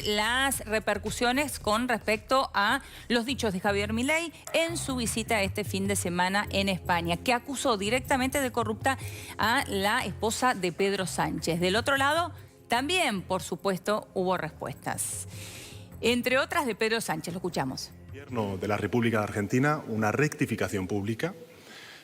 Las repercusiones con respecto a los dichos de Javier Milei en su visita este fin de semana en España, que acusó directamente de corrupta a la esposa de Pedro Sánchez. Del otro lado, también, por supuesto, hubo respuestas. Entre otras de Pedro Sánchez, lo escuchamos. Gobierno de la República de Argentina, una rectificación pública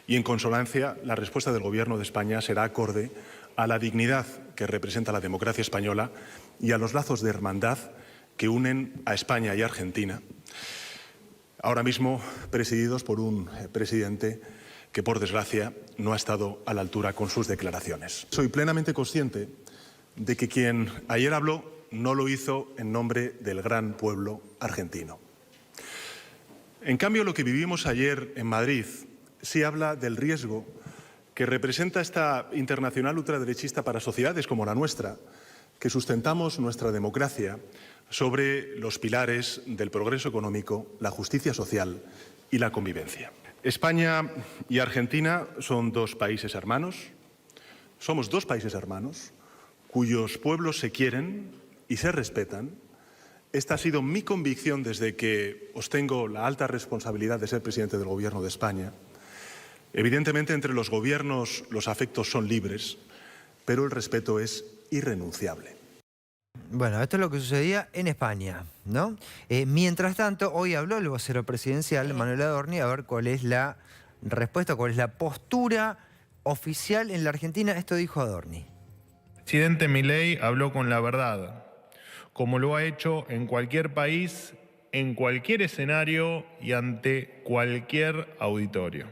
y, en consonancia, la respuesta del Gobierno de España será acorde a la dignidad que representa la democracia española y a los lazos de hermandad que unen a España y a Argentina, ahora mismo presididos por un presidente que, por desgracia, no ha estado a la altura con sus declaraciones. Soy plenamente consciente de que quien ayer habló no lo hizo en nombre del gran pueblo argentino. En cambio, lo que vivimos ayer en Madrid sí habla del riesgo que representa esta internacional ultraderechista para sociedades como la nuestra, que sustentamos nuestra democracia sobre los pilares del progreso económico, la justicia social y la convivencia. España y Argentina son dos países hermanos, somos dos países hermanos cuyos pueblos se quieren y se respetan. Esta ha sido mi convicción desde que ostengo la alta responsabilidad de ser presidente del Gobierno de España. Evidentemente, entre los gobiernos los afectos son libres, pero el respeto es irrenunciable. Bueno, esto es lo que sucedía en España, ¿no? Mientras tanto, hoy habló el vocero presidencial, Manuel Adorni, a ver cuál es la respuesta, cuál es la postura oficial en la Argentina. Esto dijo Adorni. El presidente Milei habló con la verdad, como lo ha hecho en cualquier país, en cualquier escenario y ante cualquier auditorio.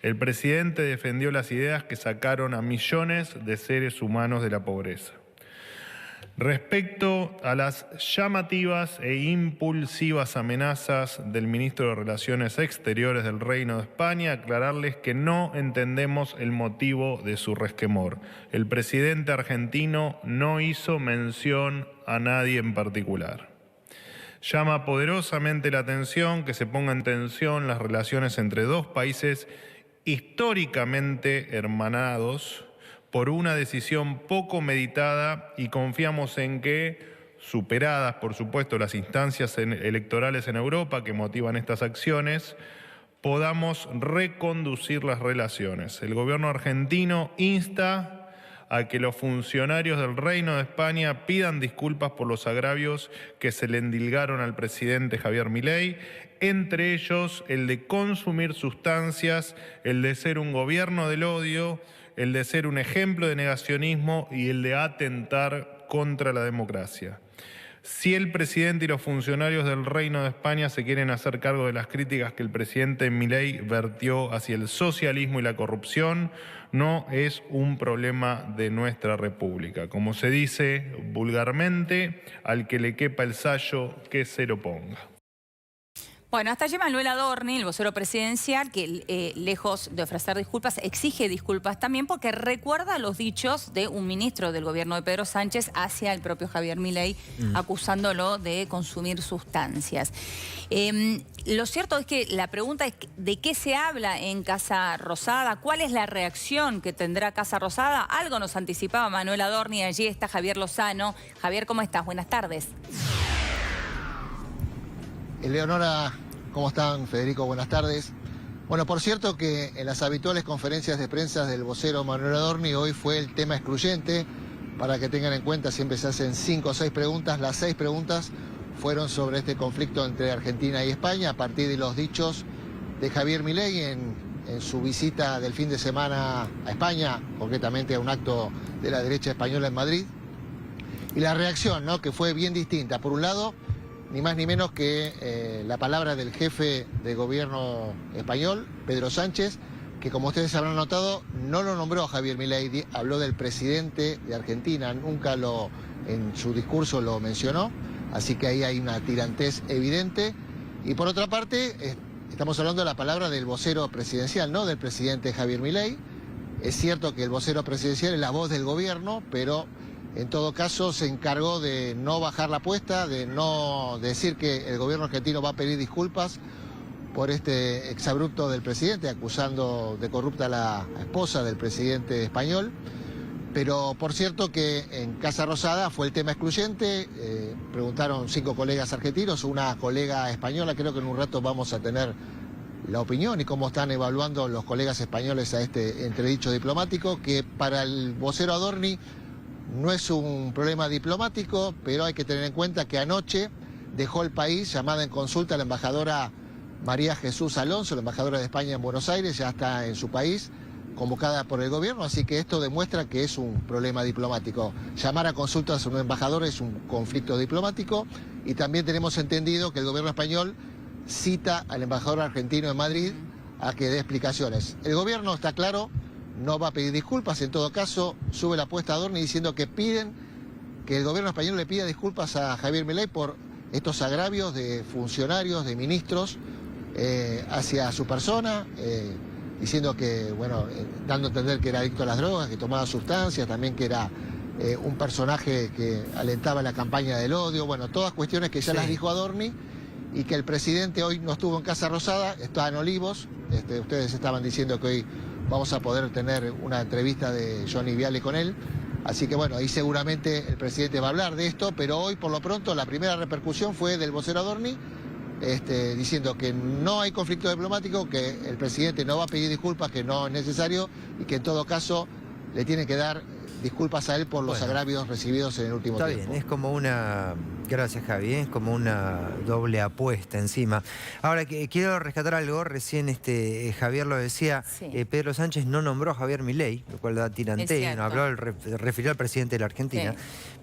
El presidente defendió las ideas que sacaron a millones de seres humanos de la pobreza. Respecto a las llamativas e impulsivas amenazas del ministro de Relaciones Exteriores del Reino de España, aclararles que no entendemos el motivo de su resquemor. El presidente argentino no hizo mención a nadie en particular. Llama poderosamente la atención que se pongan en tensión las relaciones entre dos países históricamente hermanados por una decisión poco meditada, y confiamos en que, superadas por supuesto las instancias electorales en Europa que motivan estas acciones, podamos reconducir las relaciones. El gobierno argentino insta a que los funcionarios del Reino de España pidan disculpas por los agravios que se le endilgaron al presidente Javier Milei, entre ellos el de consumir sustancias, el de ser un gobierno del odio, el de ser un ejemplo de negacionismo y el de atentar contra la democracia. Si el presidente y los funcionarios del Reino de España se quieren hacer cargo de las críticas que el presidente Milei vertió hacia el socialismo y la corrupción, no es un problema de nuestra República. Como se dice vulgarmente, al que le quepa el sayo, que se lo ponga. Bueno, hasta allí Manuel Adorni, el vocero presidencial, que lejos de ofrecer disculpas, exige disculpas también porque recuerda los dichos de un ministro del gobierno de Pedro Sánchez hacia el propio Javier Milei, acusándolo de consumir sustancias. Lo cierto es que la pregunta es ¿de qué se habla en Casa Rosada? ¿Cuál es la reacción que tendrá Casa Rosada? Algo nos anticipaba Manuel Adorni, allí está Javier Lozano. Javier, ¿cómo estás? Buenas tardes. Eleonora, ¿cómo están? Federico, buenas tardes. Bueno, por cierto que en las habituales conferencias de prensa del vocero Manuel Adorni, hoy fue el tema excluyente. Para que tengan en cuenta, siempre se hacen 5 o 6 preguntas. Las 6 preguntas fueron sobre este conflicto entre Argentina y España, a partir de los dichos de Javier Milei en su visita del fin de semana a España, concretamente a un acto de la derecha española en Madrid. Y la reacción, ¿no?, que fue bien distinta. Por un lado, ni más ni menos que la palabra del jefe de gobierno español, Pedro Sánchez, que, como ustedes habrán notado, no lo nombró a Javier Milei, habló del presidente de Argentina, nunca en su discurso lo mencionó, así que ahí hay una tirantez evidente. Y por otra parte, estamos hablando de la palabra del vocero presidencial, no del presidente Javier Milei. Es cierto que el vocero presidencial es la voz del gobierno, pero en todo caso se encargó de no bajar la apuesta, de no decir que el gobierno argentino va a pedir disculpas por este exabrupto del presidente, acusando de corrupta a la esposa del presidente español. Pero por cierto que en Casa Rosada fue el tema excluyente, preguntaron 5 colegas argentinos, una colega española, creo que en un rato vamos a tener la opinión y cómo están evaluando los colegas españoles a este entredicho diplomático, que para el vocero Adorni no es un problema diplomático, pero hay que tener en cuenta que anoche dejó el país, llamada en consulta la embajadora María Jesús Alonso, la embajadora de España en Buenos Aires, ya está en su país, convocada por el gobierno, así que esto demuestra que es un problema diplomático. Llamar a consultas a un embajador es un conflicto diplomático, y también tenemos entendido que el gobierno español cita al embajador argentino en Madrid a que dé explicaciones. El gobierno, está claro, no va a pedir disculpas, en todo caso sube la apuesta a Adorni diciendo que piden que el gobierno español le pida disculpas a Javier Milei por estos agravios de funcionarios, de ministros hacia su persona, diciendo que, bueno, dando a entender que era adicto a las drogas, que tomaba sustancias, también que era un personaje que alentaba la campaña del odio, bueno, todas cuestiones que ya las dijo Adorni, y que el presidente hoy no estuvo en Casa Rosada, estaba en Olivos. Ustedes estaban diciendo que hoy vamos a poder tener una entrevista de Johnny Viale con él, así que bueno, ahí seguramente el presidente va a hablar de esto, pero hoy por lo pronto la primera repercusión fue del vocero Adorni, diciendo que no hay conflicto diplomático, que el presidente no va a pedir disculpas, que no es necesario, y que en todo caso le tiene que dar disculpas a él por los agravios recibidos en el último tiempo. Está bien, es como una... Gracias, Javi, es como una doble apuesta encima. Ahora, quiero rescatar algo, recién Javier lo decía, Pedro Sánchez no nombró a Javier Milei, lo cual da tirantez, no habló, refirió al presidente de la Argentina.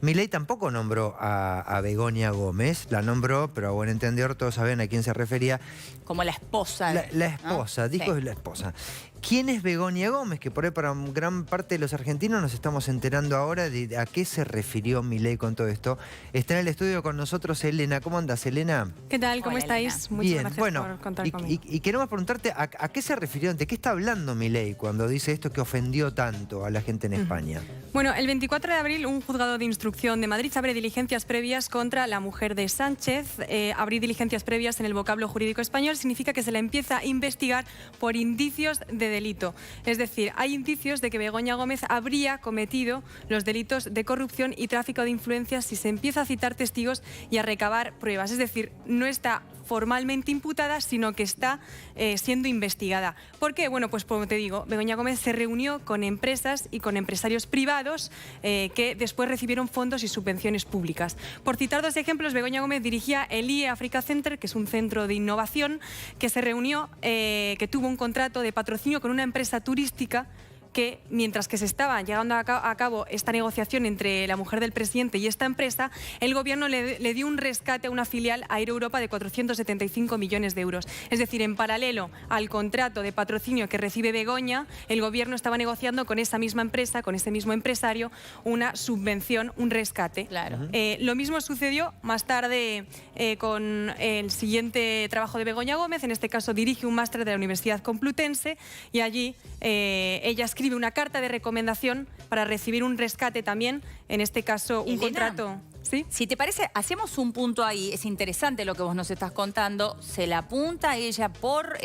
Milei tampoco nombró a Begoña Gómez, la nombró, pero a buen entendedor todos saben a quién se refería. Como la esposa. La esposa, ¿no? Dijo la esposa. ¿Quién es Begoña Gómez? Que por ahí para gran parte de los argentinos nos estamos enterando ahora de a qué se refirió Milei con todo esto. Está en el estudio con nosotros Elena. ¿Cómo andas, Elena? ¿Qué tal? ¿Cómo estáis? Elena. Muchas Bien, gracias bueno, por contar conmigo. Y queremos preguntarte a qué se refirió, de qué está hablando Milei cuando dice esto que ofendió tanto a la gente en España. Bueno, el 24 de abril un juzgado de instrucción de Madrid abre diligencias previas contra la mujer de Sánchez. Abrir diligencias previas en el vocablo jurídico español significa que se la empieza a investigar por indicios de delito. Es decir, hay indicios de que Begoña Gómez habría cometido los delitos de corrupción y tráfico de influencias si se empieza a citar testigos y a recabar pruebas. Es decir, no está formalmente imputada, sino que está siendo investigada. ¿Por qué? Bueno, pues como te digo, Begoña Gómez se reunió con empresas y con empresarios privados que después recibieron fondos y subvenciones públicas. Por citar 2 ejemplos, Begoña Gómez dirigía el IE Africa Center, que es un centro de innovación, que se reunió, que tuvo un contrato de patrocinio con una empresa turística que, mientras que se estaba llevando a cabo esta negociación entre la mujer del presidente y esta empresa, el gobierno le dio un rescate a una filial Air Europa de 475 millones de euros. Es decir, en paralelo al contrato de patrocinio que recibe Begoña, el gobierno estaba negociando con esa misma empresa, con ese mismo empresario, una subvención, un rescate. Claro. Lo mismo sucedió más tarde con el siguiente trabajo de Begoña Gómez. En este caso dirige un máster de la Universidad Complutense, y allí ella escribe una carta de recomendación para recibir un rescate también, en este caso un contrato. ¿Sí? Si te parece, hacemos un punto ahí. Es interesante lo que vos nos estás contando. Se la apunta a ella por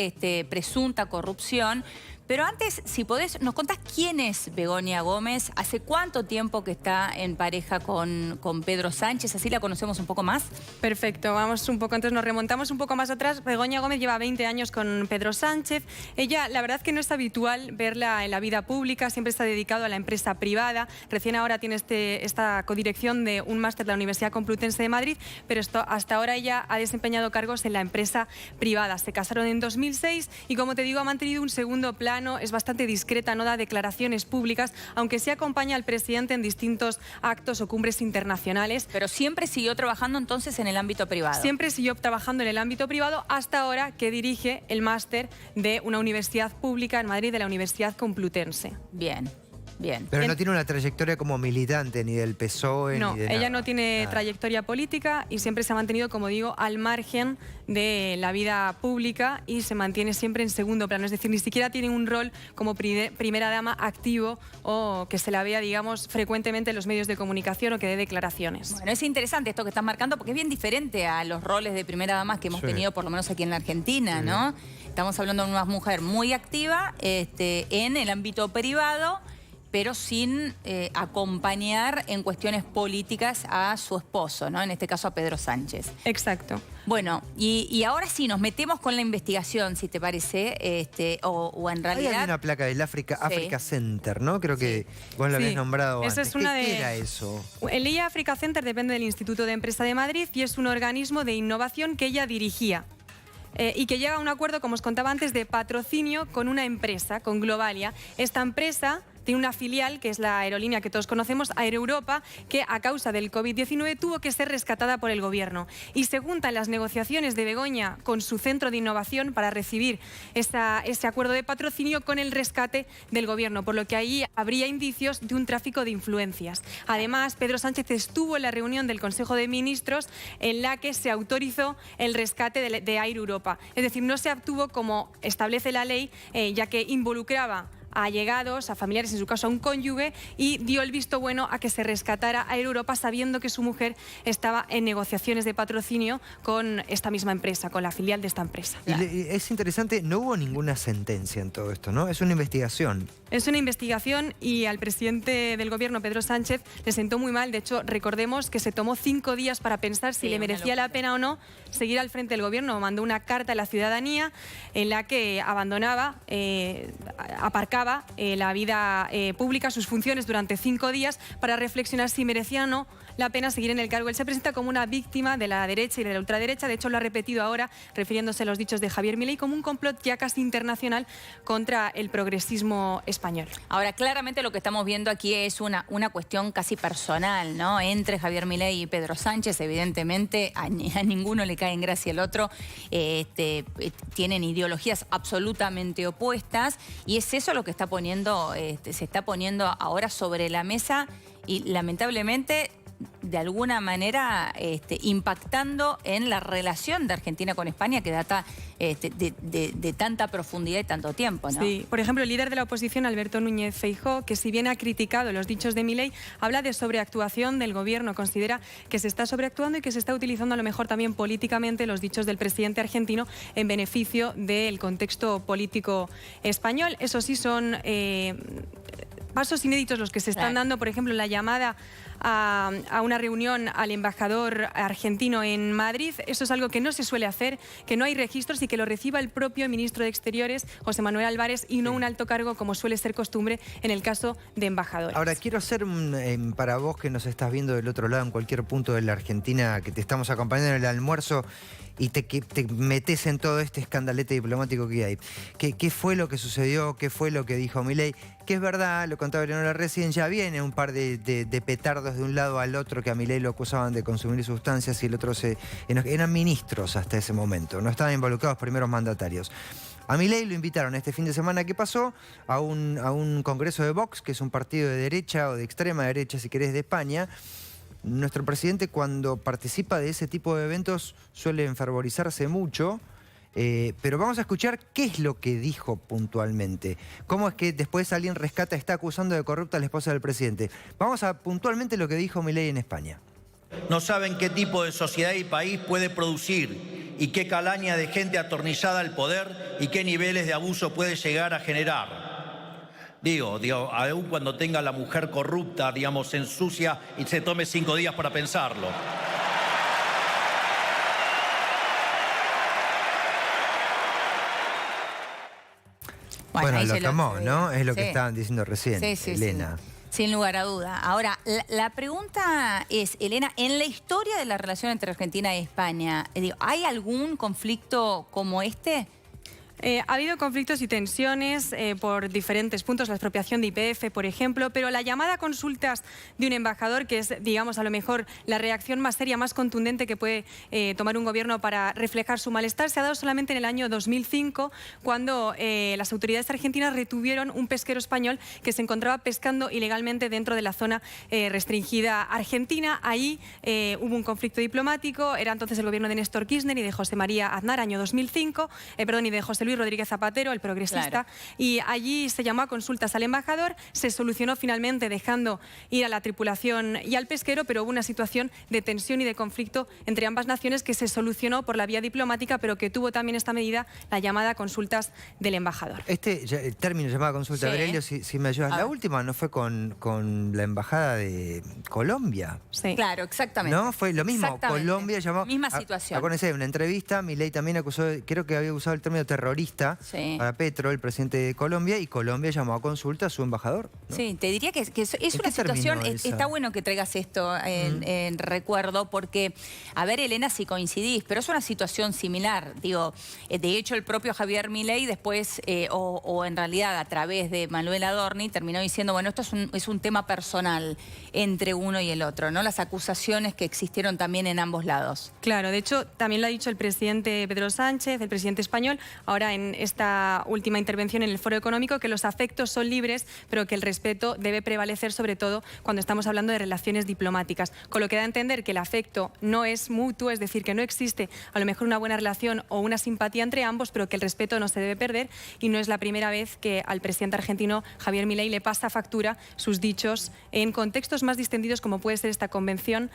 presunta corrupción. Pero antes, si podés, nos contás quién es Begoña Gómez, hace cuánto tiempo que está en pareja con Pedro Sánchez, así la conocemos un poco más. Perfecto, vamos un poco, entonces nos remontamos un poco más atrás. Begoña Gómez lleva 20 años con Pedro Sánchez. Ella, la verdad que no es habitual verla en la vida pública, siempre está dedicado a la empresa privada. Recién ahora tiene esta codirección de un máster de la Universidad Complutense de Madrid, pero hasta ahora ella ha desempeñado cargos en la empresa privada. Se casaron en 2006 y, como te digo, ha mantenido un segundo plano. Es bastante discreta, no da declaraciones públicas, aunque sí acompaña al presidente en distintos actos o cumbres internacionales. Pero siempre siguió trabajando entonces en el ámbito privado. Siempre siguió trabajando en el ámbito privado hasta ahora que dirige el máster de una universidad pública en Madrid, de la Universidad Complutense. Bien. Bien. Pero no tiene una trayectoria como militante, ni del PSOE, no, ni de ella nada. no tiene trayectoria política y siempre se ha mantenido, como digo, al margen de la vida pública y se mantiene siempre en segundo plano. Es decir, ni siquiera tiene un rol como primera dama activo o que se la vea, digamos, frecuentemente en los medios de comunicación o que dé declaraciones. Bueno, es interesante esto que estás marcando porque es bien diferente a los roles de primera dama que hemos tenido, por lo menos aquí en la Argentina, ¿no? Estamos hablando de una mujer muy activa en el ámbito privado, pero sin acompañar en cuestiones políticas a su esposo, ¿no? En este caso a Pedro Sánchez. Exacto. Bueno, y ahora sí, nos metemos con la investigación, si te parece, o en realidad... Hay una placa del Africa Center, ¿no? Creo que vos lo Sí. habías nombrado Esa antes. es una ¿Qué de- era eso? El IA Africa Center depende del Instituto de Empresa de Madrid y es un organismo de innovación que ella dirigía. Y que llega a un acuerdo, como os contaba antes, de patrocinio con una empresa, con Globalia. Esta empresa tiene una filial, que es la aerolínea que todos conocemos, Air Europa, que a causa del COVID-19 tuvo que ser rescatada por el gobierno. Y se juntan las negociaciones de Begoña con su centro de innovación para recibir ese acuerdo de patrocinio con el rescate del gobierno, por lo que ahí habría indicios de un tráfico de influencias. Además, Pedro Sánchez estuvo en la reunión del Consejo de Ministros en la que se autorizó el rescate de Air Europa. Es decir, no se obtuvo como establece la ley, ya que involucraba a allegados, a familiares, en su caso a un cónyuge, y dio el visto bueno a que se rescatara Air Europa sabiendo que su mujer estaba en negociaciones de patrocinio con esta misma empresa, con la filial de esta empresa. Y es interesante, no hubo ninguna sentencia en todo esto, ¿no? Es una investigación. Es una investigación y al presidente del gobierno, Pedro Sánchez, le sentó muy mal. De hecho, recordemos que se tomó 5 días para pensar si le merecía la pena o no seguir al frente del gobierno. Mandó una carta a la ciudadanía en la que abandonaba, aparcaba la vida pública, sus funciones durante 5 días para reflexionar si merecía o no la pena seguir en el cargo. Él se presenta como una víctima de la derecha y de la ultraderecha. De hecho, lo ha repetido ahora, refiriéndose a los dichos de Javier Milei, como un complot ya casi internacional contra el progresismo español. Ahora, claramente lo que estamos viendo aquí es una cuestión casi personal, ¿no? Entre Javier Milei y Pedro Sánchez, evidentemente a ninguno le cae en gracia el otro, tienen ideologías absolutamente opuestas y es eso lo que está poniendo, se está poniendo ahora sobre la mesa y lamentablemente de alguna manera impactando en la relación de Argentina con España que data de tanta profundidad y tanto tiempo, ¿no? Sí, por ejemplo, el líder de la oposición, Alberto Núñez Feijóo, que si bien ha criticado los dichos de Milei, habla de sobreactuación del gobierno, considera que se está sobreactuando y que se está utilizando a lo mejor también políticamente los dichos del presidente argentino en beneficio del contexto político español. Eso sí, son pasos inéditos los que se están dando, por ejemplo, la llamada a una reunión al embajador argentino en Madrid. Eso es algo que no se suele hacer, que no hay registros y que lo reciba el propio ministro de Exteriores, José Manuel Álvarez, y no un alto cargo como suele ser costumbre en el caso de embajadores. Ahora, quiero hacer, para vos que nos estás viendo del otro lado, en cualquier punto de la Argentina, que te estamos acompañando en el almuerzo y te metes en todo este escandalete diplomático que hay. ¿Qué fue lo que sucedió? ¿Qué fue lo que dijo Milei? Que es verdad, lo contaba Eleonora recién, ya viene un par de petardos de un lado al otro que a Milei lo acusaban de consumir sustancias y el otro eran ministros hasta ese momento, no estaban involucrados primeros mandatarios. A Milei lo invitaron este fin de semana que pasó a un congreso de Vox, que es un partido de derecha o de extrema derecha, si querés, de España. Nuestro presidente, cuando participa de ese tipo de eventos, suele enfervorizarse mucho. Pero vamos a escuchar qué es lo que dijo puntualmente. Cómo es que después alguien rescata, está acusando de corrupta a la esposa del presidente. Vamos a puntualmente lo que dijo Milei en España. No saben qué tipo de sociedad y país puede producir y qué calaña de gente atornillada al poder y qué niveles de abuso puede llegar a generar. Digo, aún cuando tenga la mujer corrupta, digamos, se ensucia y se tome 5 días para pensarlo. Bueno, ahí lo se tomó, ¿no? Es lo que sí. estaban diciendo recién, Elena. Sin lugar a duda. Ahora, la pregunta es, Elena, en la historia de la relación entre Argentina y España, ¿hay algún conflicto como este? Ha habido conflictos y tensiones por diferentes puntos, la expropiación de YPF, por ejemplo, pero la llamada a consultas de un embajador, que es, digamos, a lo mejor la reacción más seria, más contundente que puede tomar un gobierno para reflejar su malestar, se ha dado solamente en el año 2005, cuando las autoridades argentinas retuvieron un pesquero español que se encontraba pescando ilegalmente dentro de la zona restringida argentina. Ahí hubo un conflicto diplomático, era entonces el gobierno de Néstor Kirchner y de José María Aznar, año 2005, y de José Luis Luis Rodríguez Zapatero, el progresista, Claro. y allí se llamó a consultas al embajador, se solucionó finalmente dejando ir a la tripulación y al pesquero, pero hubo una situación de tensión y de conflicto entre ambas naciones que se solucionó por la vía diplomática, pero que tuvo también esta medida la llamada a consultas del embajador. El término llamada consulta, Sí. Aurelio, si me ayudas. A La ver. última no fue con la embajada de Colombia. Sí. Claro, exactamente. No, fue lo mismo. Exactamente. Colombia llamó. Misma situación. Acuérdense, en una entrevista, Milei también acusó, creo que había usado el término terrorista Sí. para Petro, el presidente de Colombia, y Colombia llamó a consulta a su embajador, ¿no? Sí, te diría que es ¿En una qué situación, terminó esa? está bueno que traigas esto en recuerdo, porque, a ver, Elena, si coincidís, pero es una situación similar. Digo, de hecho, el propio Javier Milei después, o en realidad a través de Manuel Adorni, terminó diciendo, bueno, esto es un tema personal entre uno y el otro, ¿no? Las acusaciones que existieron también en ambos lados. Claro, de hecho, también lo ha dicho el presidente Pedro Sánchez, el presidente español, ahora en esta última intervención en el Foro Económico, que los afectos son libres, pero que el respeto debe prevalecer, sobre todo cuando estamos hablando de relaciones diplomáticas. Con lo que da a entender que el afecto no es mutuo, es decir, que no existe a lo mejor una buena relación o una simpatía entre ambos, pero que el respeto no se debe perder, y no es la primera vez que al presidente argentino Javier Milei le pasa factura sus dichos en contextos más distendidos, como puede ser esta convención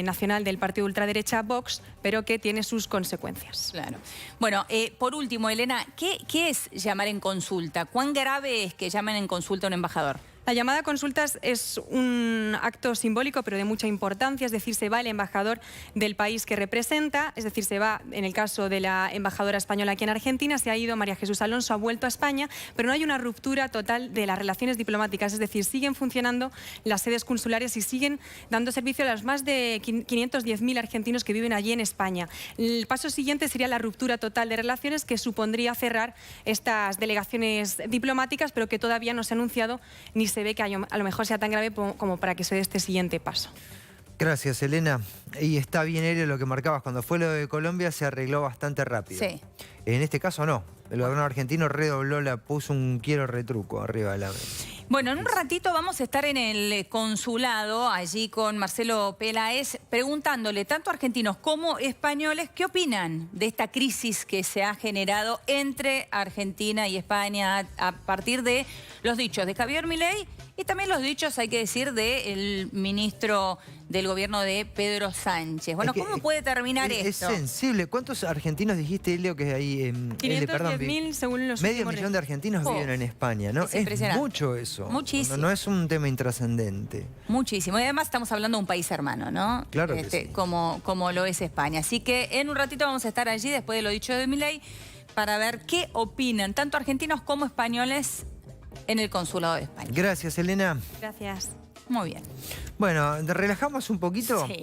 nacional del partido ultraderecha Vox, pero que tiene sus consecuencias. Claro. Bueno, por último, Elena, ¿qué es llamar en consulta? ¿Cuán grave es que llamen en consulta a un embajador? La llamada a consultas es un acto simbólico, pero de mucha importancia, es decir, se va el embajador del país que representa, es decir, se va, en el caso de la embajadora española aquí en Argentina, se ha ido María Jesús Alonso, ha vuelto a España, pero no hay una ruptura total de las relaciones diplomáticas, es decir, siguen funcionando las sedes consulares y siguen dando servicio a los más de 510.000 argentinos que viven allí en España. El paso siguiente sería la ruptura total de relaciones, que supondría cerrar estas delegaciones diplomáticas, pero que todavía no se ha anunciado ni se ve que a lo mejor sea tan grave como para que se dé este siguiente paso. Gracias, Elena. Y está bien, Elio, lo que marcabas. Cuando fue lo de Colombia se arregló bastante rápido. Sí. En este caso no. El gobierno argentino puso un quiero retruco arriba de la mesa. Bueno, en un ratito vamos a estar en el consulado, allí con Marcelo Peláez, preguntándole tanto a argentinos como españoles qué opinan de esta crisis que se ha generado entre Argentina y España a partir de los dichos de Javier Milei y también los dichos, hay que decir, del ministro del gobierno de Pedro Sánchez. Bueno, ¿cómo puede terminar es esto? Es sensible. ¿Cuántos argentinos dijiste, Elio, que hay en... 510.000 según los Medio últimos millón de argentinos Oh, viven en España, ¿no? es impresionante. Mucho eso. Muchísimo. No es un tema intrascendente. Muchísimo. Y además estamos hablando de un país hermano, ¿no? Claro que sí. Como lo es España. Así que en un ratito vamos a estar allí, después de lo dicho de Milei, para ver qué opinan tanto argentinos como españoles en el consulado de España. Gracias, Elena. Gracias. Muy bien. Bueno, relajamos un poquito. Sí.